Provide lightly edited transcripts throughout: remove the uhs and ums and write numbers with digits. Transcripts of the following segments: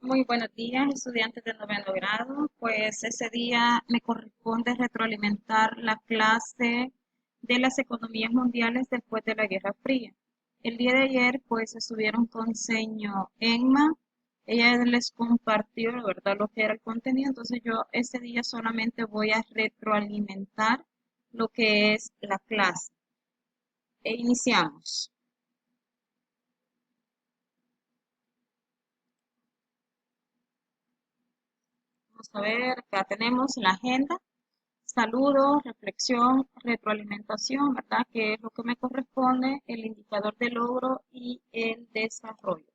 Muy buenos días, estudiantes de noveno grado. Pues ese día me corresponde retroalimentar la clase de las economías mundiales después de la Guerra Fría. El día de ayer, pues estuvieron con señor Emma. Ella les compartió, ¿verdad?, lo que era el contenido. Entonces yo ese día solamente voy a retroalimentar lo que es la clase. E iniciamos. Vamos a ver, acá tenemos la agenda. Saludos, reflexión, retroalimentación, ¿verdad? Que es lo que me corresponde, el indicador de logro y el desarrollo.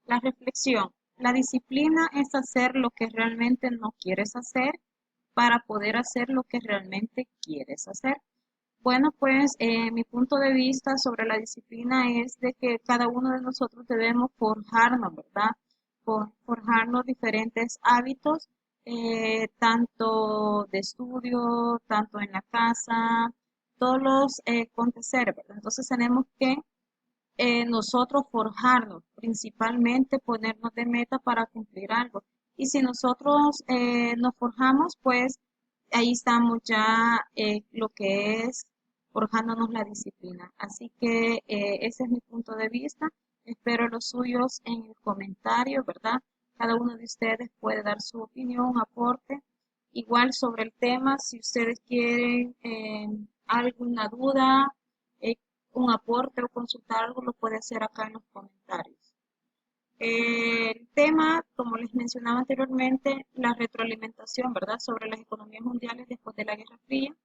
La reflexión. La disciplina es hacer lo que realmente no quieres hacer para poder hacer lo que realmente quieres hacer. Bueno, pues mi punto de vista sobre la disciplina es de que cada uno de nosotros debemos forjarnos, ¿verdad? Forjarnos diferentes hábitos, tanto de estudio, tanto en la casa, todos los acontecer, ¿verdad? Entonces tenemos que nosotros forjarnos, principalmente ponernos de meta para cumplir algo. Y si nosotros nos forjamos, pues ahí estamos ya lo que es forjándonos la disciplina. Así que ese es mi punto de vista. Espero los suyos en el comentario, ¿verdad? Cada uno de ustedes puede dar su opinión, aporte. Igual sobre el tema, si ustedes quieren alguna duda, eh, un aporte o consultar algo, lo puede hacer acá en los comentarios. El tema, como les mencionaba anteriormente, la retroalimentación, ¿verdad?, sobre las economías mundiales después de la Guerra Fría.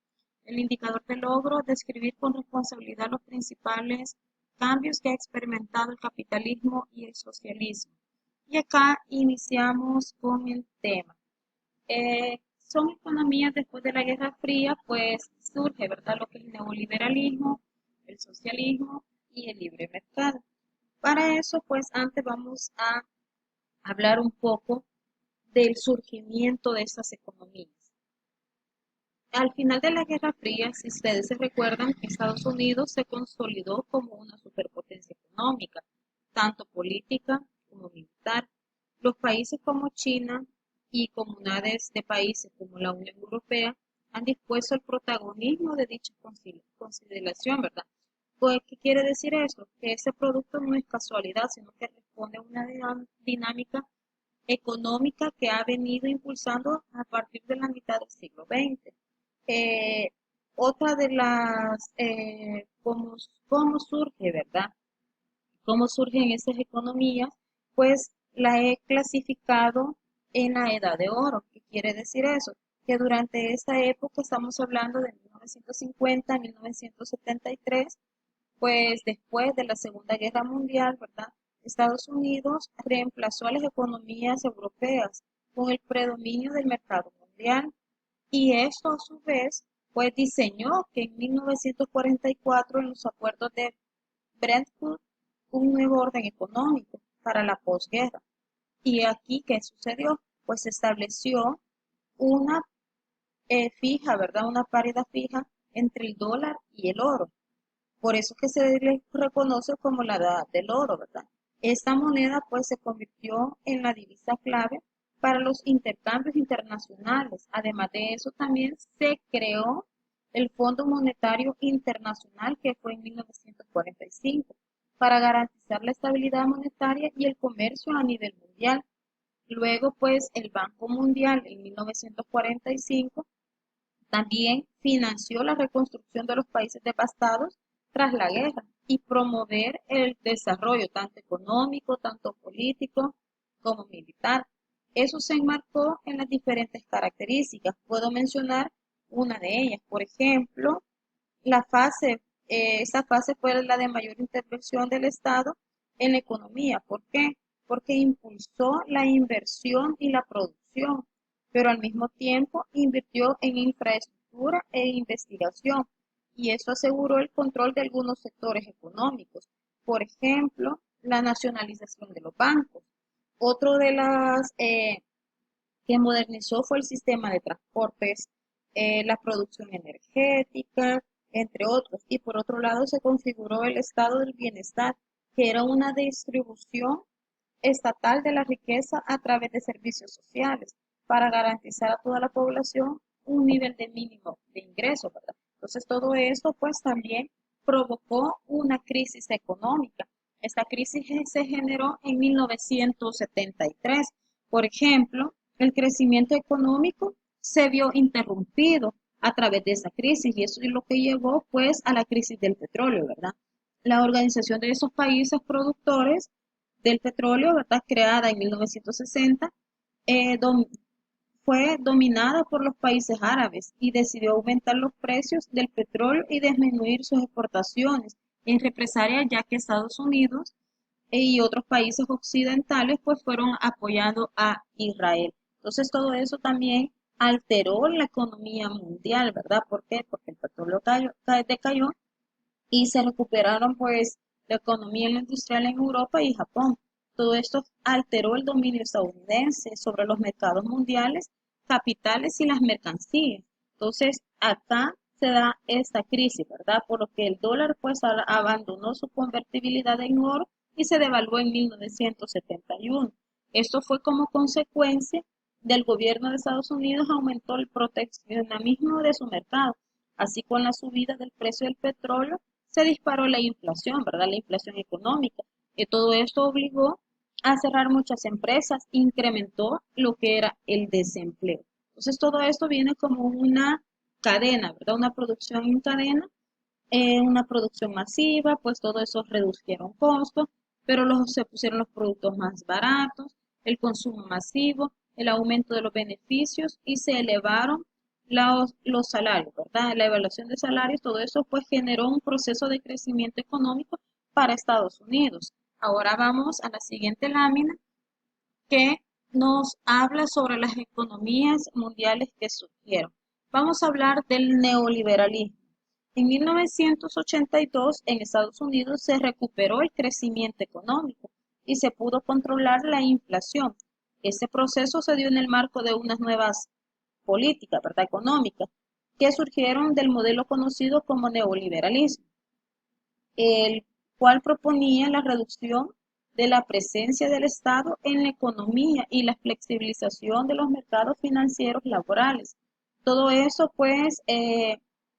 El indicador de logro, describir con responsabilidad los principales cambios que ha experimentado el capitalismo y el socialismo. Y acá iniciamos con el tema. Son economías después de la Guerra Fría, pues surge, ¿verdad?, lo que es el neoliberalismo, el socialismo y el libre mercado. Para eso, pues antes vamos a hablar un poco del surgimiento de estas economías. Al final de la Guerra Fría, si ustedes se recuerdan, Estados Unidos se consolidó como una superpotencia económica, tanto política como militar. Los países como China y comunidades de países como la Unión Europea han dispuesto el protagonismo de dicha consideración, ¿verdad? Pues, ¿qué quiere decir eso? Que ese producto no es casualidad, sino que responde a una dinámica económica que ha venido impulsando a partir de la mitad del siglo XX. Eh, Otra de las, cómo surge, ¿verdad? ¿Cómo surgen esas economías? Pues la he clasificado en la edad de oro. ¿Qué quiere decir eso? Que durante esa época, estamos hablando de 1950 a 1973, pues después de la Segunda Guerra Mundial, ¿verdad? Estados Unidos reemplazó a las economías europeas con el predominio del mercado mundial y esto a su vez pues diseñó que en 1944 en los acuerdos de Bretton Woods un nuevo orden económico para la posguerra. Y aquí, ¿qué sucedió? Pues se estableció una fija, ¿verdad? Una paridad fija entre el dólar y el oro. Por eso que se le reconoce como la edad del oro, ¿verdad? Esta moneda pues se convirtió en la divisa clave para los intercambios internacionales. Además de eso también se creó el Fondo Monetario Internacional que fue en 1945 para garantizar la estabilidad monetaria y el comercio a nivel mundial. Luego pues el Banco Mundial en 1945 también financió la reconstrucción de los países devastados tras la guerra y promover el desarrollo tanto económico, tanto político como militar. Eso se enmarcó en las diferentes características. Puedo mencionar una de ellas. Por ejemplo, la fase, esa fase fue la de mayor intervención del Estado en la economía. ¿Por qué? Porque impulsó la inversión y la producción, pero al mismo tiempo invirtió en infraestructura e investigación, y eso aseguró el control de algunos sectores económicos. Por ejemplo, la nacionalización de los bancos. Otro de las que modernizó fue el sistema de transportes, la producción energética, entre otros. Y por otro lado se configuró el estado del bienestar, que era una distribución estatal de la riqueza a través de servicios sociales para garantizar a toda la población un nivel de mínimo de ingreso, ¿verdad? Entonces todo esto pues también provocó una crisis económica. Esta crisis se generó en 1973. Por ejemplo, el crecimiento económico se vio interrumpido a través de esa crisis y eso es lo que llevó pues a la crisis del petróleo, ¿verdad? La organización de esos países productores del petróleo, ¿verdad? Creada en 1960, eh, dom- fue dominada por los países árabes y decidió aumentar los precios del petróleo y disminuir sus exportaciones en represalia, ya que Estados Unidos y otros países occidentales pues fueron apoyando a Israel. Entonces todo eso también alteró la economía mundial, ¿verdad? ¿Por qué? Porque el petróleo decayó y se recuperaron pues la economía industrial en Europa y Japón. Todo esto alteró el dominio estadounidense sobre los mercados mundiales, capitales y las mercancías. Entonces, acá se da esta crisis, ¿verdad? Por lo que el dólar pues abandonó su convertibilidad en oro y se devaluó en 1971. Esto fue como consecuencia del gobierno de Estados Unidos aumentó el proteccionismo de su mercado. Así con la subida del precio del petróleo se disparó la inflación, ¿verdad? La inflación económica. Y todo esto obligó a cerrar muchas empresas, incrementó lo que era el desempleo. Entonces todo esto viene como una cadena, ¿verdad? Una producción en cadena, una producción masiva, pues todo eso redujeron costos, pero se pusieron los productos más baratos, el consumo masivo, el aumento de los beneficios y se elevaron los salarios, ¿verdad? La evaluación de salarios, todo eso pues generó un proceso de crecimiento económico para Estados Unidos. Ahora vamos a la siguiente lámina que nos habla sobre las economías mundiales que surgieron. Vamos a hablar del neoliberalismo. En 1982, en Estados Unidos, se recuperó el crecimiento económico y se pudo controlar la inflación. Ese proceso se dio en el marco de unas nuevas políticas, ¿verdad? Económicas, que surgieron del modelo conocido como neoliberalismo, el cual proponía la reducción de la presencia del Estado en la economía y la flexibilización de los mercados financieros laborales. Todo eso, pues,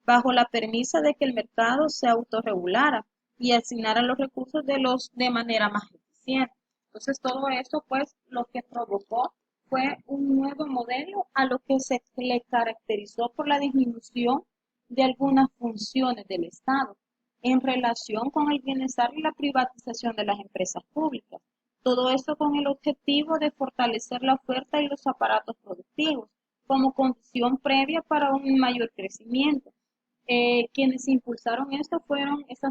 bajo la premisa de que el mercado se autorregulara y asignara los recursos de manera más eficiente. Entonces, todo esto, pues, lo que provocó fue un nuevo modelo a lo que se le caracterizó por la disminución de algunas funciones del Estado en relación con el bienestar y la privatización de las empresas públicas. Todo esto con el objetivo de fortalecer la oferta y los aparatos productivos como condición previa para un mayor crecimiento. Quienes impulsaron estas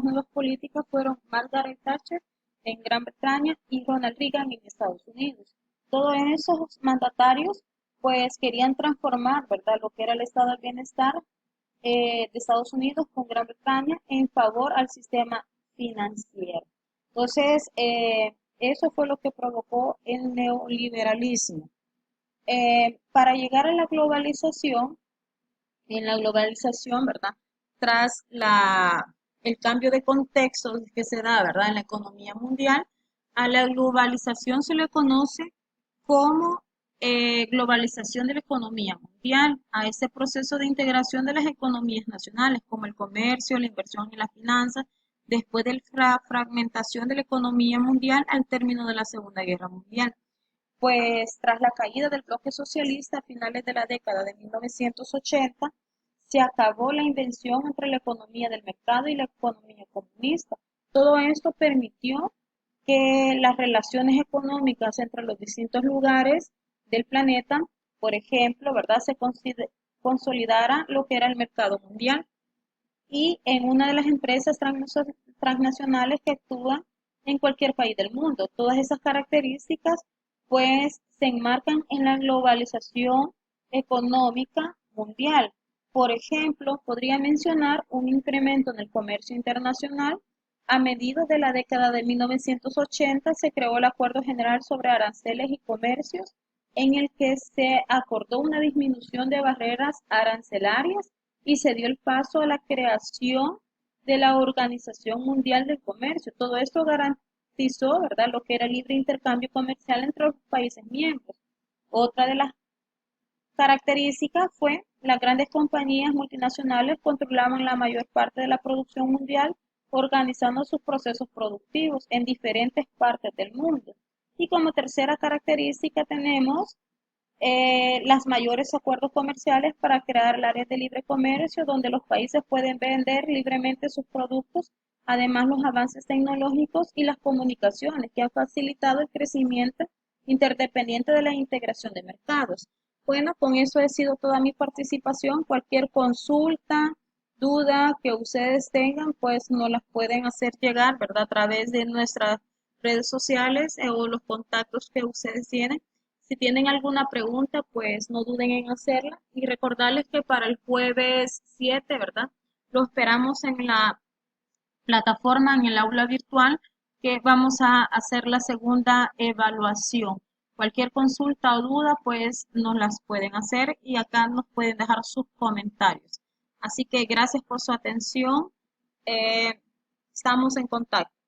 nuevas políticas fueron Margaret Thatcher en Gran Bretaña y Ronald Reagan en Estados Unidos. Todos esos mandatarios pues querían transformar, ¿verdad?, lo que era el estado del bienestar de Estados Unidos con Gran Bretaña en favor al sistema financiero. Entonces, eso fue lo que provocó el neoliberalismo. Para llegar a la globalización, en la globalización, ¿verdad? Tras el cambio de contexto que se da, ¿verdad? En la economía mundial, a la globalización se le conoce como globalización de la economía mundial, a ese proceso de integración de las economías nacionales, como el comercio, la inversión y las finanzas, después de la fragmentación de la economía mundial al término de la Segunda Guerra Mundial. Pues tras la caída del bloque socialista a finales de la década de 1980, se acabó la invención entre la economía del mercado y la economía comunista. Todo esto permitió que las relaciones económicas entre los distintos lugares del planeta, por ejemplo, ¿verdad?, se consolidara lo que era el mercado mundial y en una de las empresas transnacionales que actúan en cualquier país del mundo. Todas esas características pues se enmarcan en la globalización económica mundial. Por ejemplo, podría mencionar un incremento en el comercio internacional. A medida de la década de 1980 se creó el Acuerdo General sobre Aranceles y Comercios, en el que se acordó una disminución de barreras arancelarias y se dio el paso a la creación de la Organización Mundial del Comercio. Todo esto garantizó, ¿verdad?, lo que era el libre intercambio comercial entre los países miembros. Otra de las características fue las grandes compañías multinacionales controlaban la mayor parte de la producción mundial, organizando sus procesos productivos en diferentes partes del mundo. Y como tercera característica tenemos los mayores acuerdos comerciales para crear el área de libre comercio, donde los países pueden vender libremente sus productos, además los avances tecnológicos y las comunicaciones que han facilitado el crecimiento interdependiente de la integración de mercados. Bueno, con eso ha sido toda mi participación. Cualquier consulta, duda que ustedes tengan, pues nos las pueden hacer llegar, ¿verdad? A través de nuestras redes sociales o los contactos que ustedes tienen. Si tienen alguna pregunta, pues no duden en hacerla y recordarles que para el jueves 7, ¿verdad? Lo esperamos en la plataforma, en el aula virtual, que vamos a hacer la segunda evaluación. Cualquier consulta o duda, pues nos las pueden hacer y acá nos pueden dejar sus comentarios. Así que gracias por su atención. Estamos en contacto.